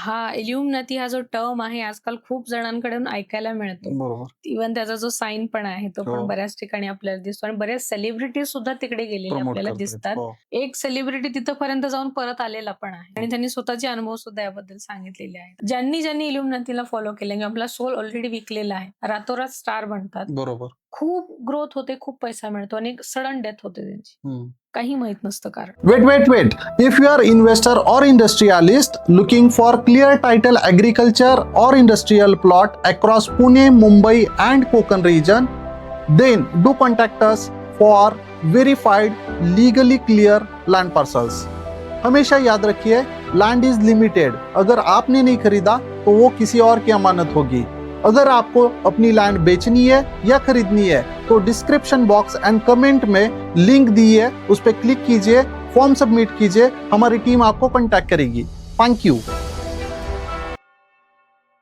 हा इल्युमिनाती हा जो टर्म आहे आजकाल खूप जणांकडून ऐकायला मिळतो. बरोबर. इव्हन त्याचा जो साइन पण आहे तो हो. पण बऱ्याच ठिकाणी आपल्याला दिसतो आणि बऱ्याच सेलिब्रिटीज सुद्धा तिकडे गेलेले प्रमोट आपल्याला करतायत. दिसतात. हो. एक सेलिब्रिटी तिथपर्यंत जाऊन परत आलेला पण आहे आणि त्यांनी स्वतःचे अनुभव सुद्धा याबद्दल सांगितलेले आहेत. ज्यांनी इल्युमिनातीला फॉलो केलं किंवा आपला सोल ऑलरेडी विकलेला आहे, रातोरात स्टार बनतात. बरोबर. खूप ग्रोथ होते, खूप पैसा मिळतो आणि सडन डेथ होते त्यांची. हं. काही माहित नसतं कारण. Wait. If you are investor or industrialist looking for clear title agriculture or industrial plot across Pune, Mumbai and Konkan region, then do contact us for verified legally clear land parcels. हमेशा याद रखिए, land is limited. अगर आपने नहीं खरीदा तो वो किसी और की अमानत होगी. अगर आपको अपनी लैंड बेचनी है या खरीदनी है तो डिस्क्रिप्शन बॉक्स एंड कमेंट में लिंक दी है, उस पर क्लिक कीजिए, फॉर्म सबमिट कीजिए, हमारी टीम आपको कांटेक्ट करेगी. Thank you.